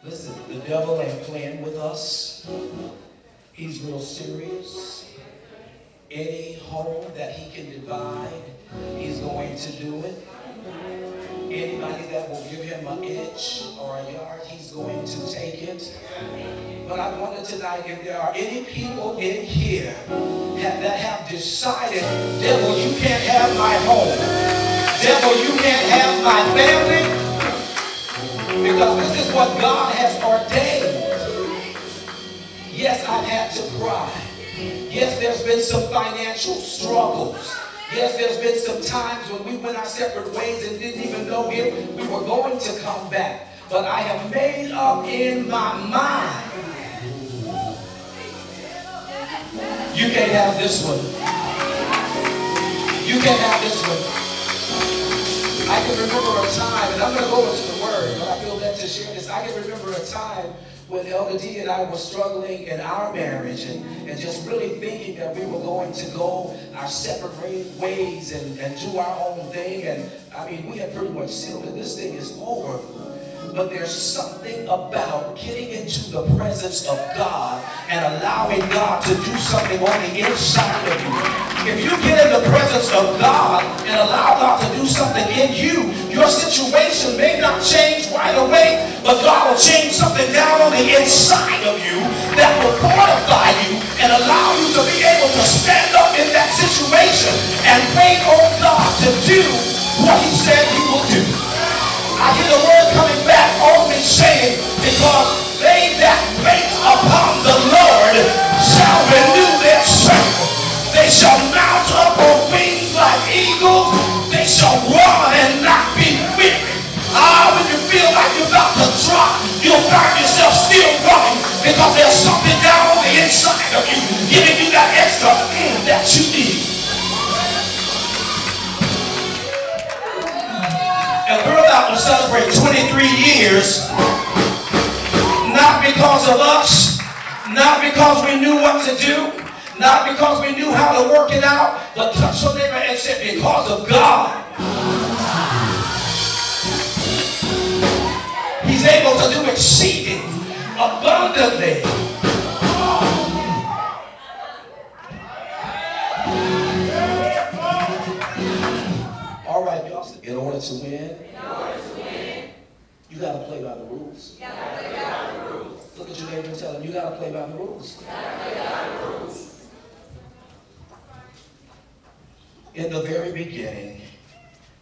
Listen, the devil ain't playing with us. He's real serious. Any home that he can divide, he's going to do it. Anybody that will give him an inch or a yard, he's going to take it. But I wonder tonight if there are any people in here that have decided, devil, you can't have my home. Devil, you can't have my family. Because this is what God has ordained. Yes, I've had to cry. Yes, there's been some financial struggles. Yes, there's been some times when we went our separate ways and didn't even know if we were going to come back. But I have made up in my mind. You can't have this one. You can't have this one. I can remember a time, and I'm going to go into the word, but I feel led to share this. I can remember a time when Elder D and I were struggling in our marriage and just really thinking that we were going to go our separate ways and do our own thing. And I mean, we had pretty much sealed it. This thing is over. But there's something about getting into the presence of God and allowing God to do something on the inside of you. If you get in the presence of God and allow God to do something in you, your situation may not change right away, but God will change something down on the inside of you that will fortify you and allow you to be able to stand up in that situation and wait on God to do what he said he will do. I hear the word coming back on me saying, because they that wait upon the Lord shall renew their strength. They shall mount up on wings like eagles. They shall run and not be weary. When you feel like you're about to drop, you'll find yourself still running because there's something down on the inside of you giving you that extra that you need. And we're about to celebrate 23 years, not because of us, not because we knew what to do, not because we knew how to work it out, but touch your neighbor and say, because of God. He's able to do exceeding abundantly. All right, y'all. In order to win, you got to play by the rules. Look at your neighbor and tell him, you got to play by the rules. In the very beginning,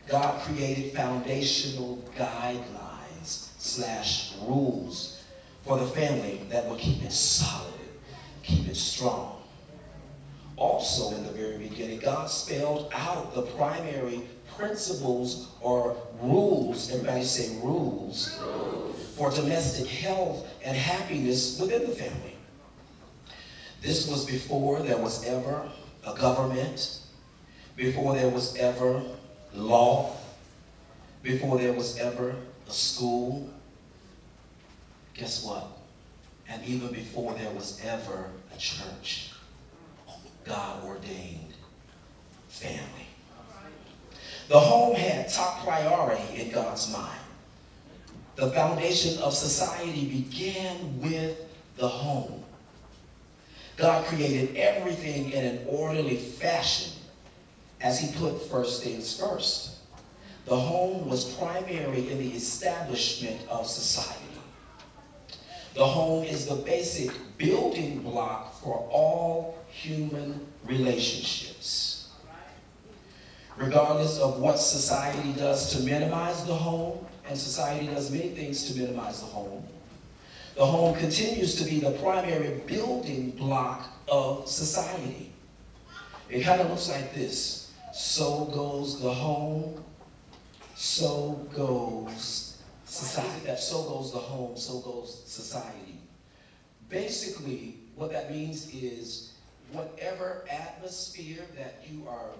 God created foundational guidelines/rules for the family that will keep it solid, keep it strong. Also, in the very beginning, God spelled out the primary principles or rules, everybody say rules, for domestic health and happiness within the family. This was before there was ever a government, before there was ever law, before there was ever a school. Guess what? And even before there was ever a church, God ordained family. The home had top priority in God's mind. The foundation of society began with the home. God created everything in an orderly fashion as he put first things first. The home was primary in the establishment of society. The home is the basic building block for all human relationships. Regardless of what society does to minimize the home, and society does many things to minimize the home continues to be the primary building block of society. It kind of looks like this. So goes the home, so goes society. So goes the home, so goes society. Basically, what that means is whatever atmosphere that you are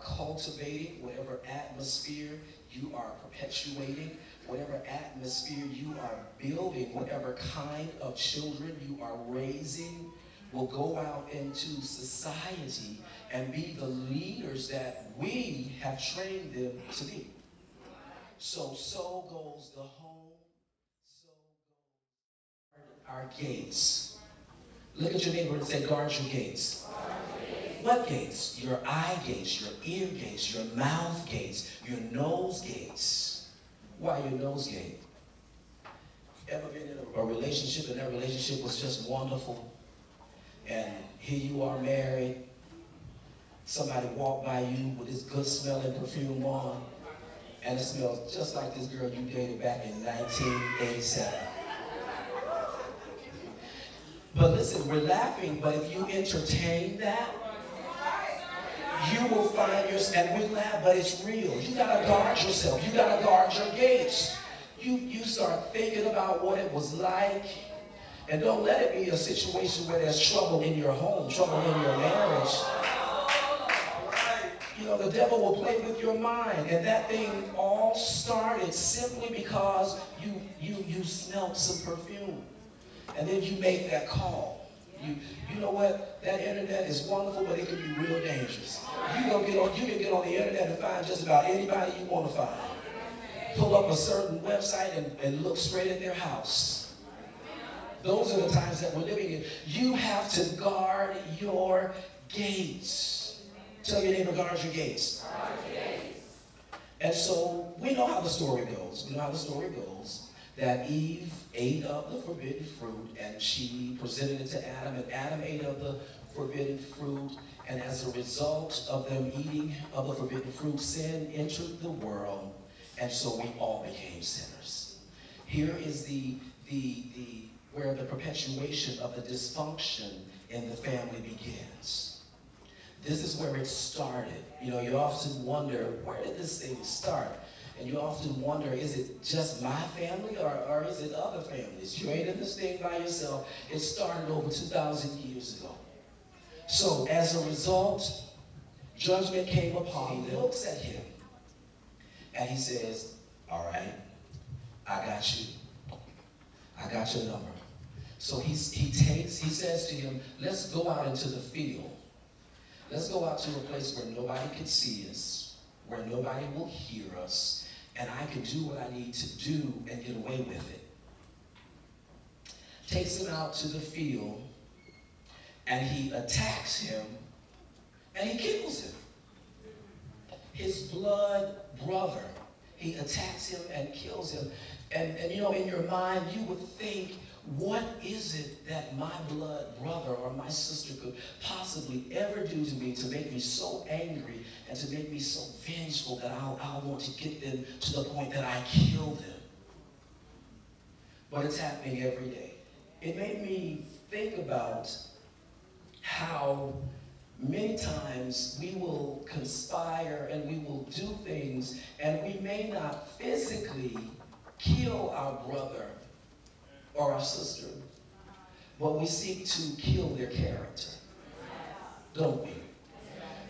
cultivating, whatever atmosphere you are perpetuating, whatever atmosphere you are building, whatever kind of children you are raising, will go out into society and be the leaders that we have trained them to be. So goes the home. our gates. Look at your neighbor and say, guard your gates. What gates? Your eye gates, your ear gates, your mouth gates, your nose gates. Why your nose gate? Ever been in a relationship and that relationship was just wonderful? And here you are married. Somebody walked by you with this good smelling perfume on, and it smells just like this girl you dated back in 1987. But listen, we're laughing, but if you entertain that, you will find yourself, and we laugh, but it's real. You gotta guard yourself. You gotta guard your gates. You start thinking about what it was like, and don't let it be a situation where there's trouble in your home, trouble in your marriage. You know, the devil will play with your mind, and that thing all started simply because you smelled some perfume, and then you made that call. You know what? That internet is wonderful, but it can be real dangerous. You can get on the internet and find just about anybody you want to find. Pull up a certain website and look straight at their house. Those are the times that we're living in. You have to guard your gates. Tell your neighbor, guard your gates. And so we know how the story goes. We know how the story goes. That Eve ate of the forbidden fruit, and she presented it to Adam, and Adam ate of the forbidden fruit, and as a result of them eating of the forbidden fruit, sin entered the world, and so we all became sinners. Here is where the perpetuation of the dysfunction in the family begins. This is where it started. You know, you often wonder, where did this thing start? And you often wonder, is it just my family or is it other families? You ain't in this thing by yourself. It started over 2,000 years ago. So as a result, judgment came upon him. He looks at him and he says, all right, I got you. I got your number. So he says to him, let's go out into the field. Let's go out to a place where nobody can see us, where nobody will hear us, and I can do what I need to do and get away with it. Takes him out to the field, and he attacks him, and he kills him. His blood brother, he attacks him and kills him. And you know, in your mind, you would think, what is it that my blood brother or my sister could possibly ever do to me to make me so angry and to make me so vengeful that I'll want to get them to the point that I kill them? But it's happening every day. It made me think about how many times we will conspire and we will do things, and we may not physically kill our brother or our sister, but we seek to kill their character, don't we?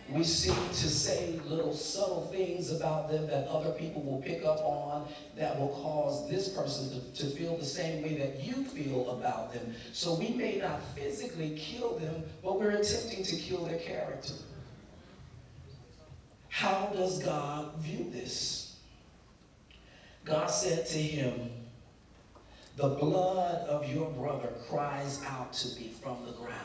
We seek to say little subtle things about them that other people will pick up on, that will cause this person to feel the same way that you feel about them. So we may not physically kill them, but we're attempting to kill their character. How does God view this? God said to him, the blood of your brother cries out to me from the ground.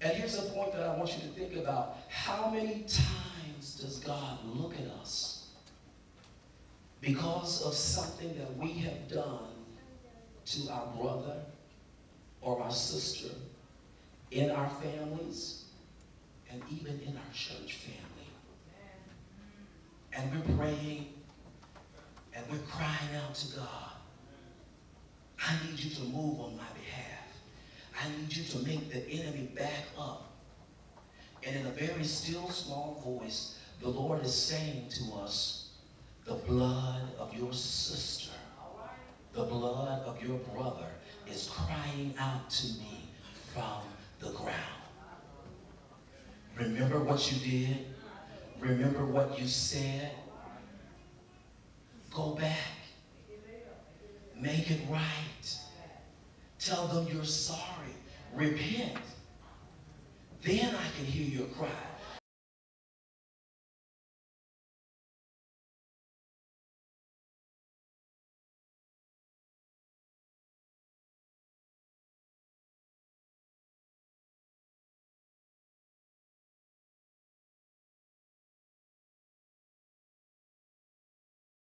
And here's a point that I want you to think about. How many times does God look at us because of something that we have done to our brother or our sister in our families and even in our church family? And we're praying and we're crying out to God, I need you to move on my behalf. I need you to make the enemy back up. And in a very still, small voice, the Lord is saying to us, the blood of your sister, the blood of your brother is crying out to me from the ground. Remember what you did. Remember what you said. Go back. Make it right. Tell them you're sorry. Repent. Then I can hear your cry.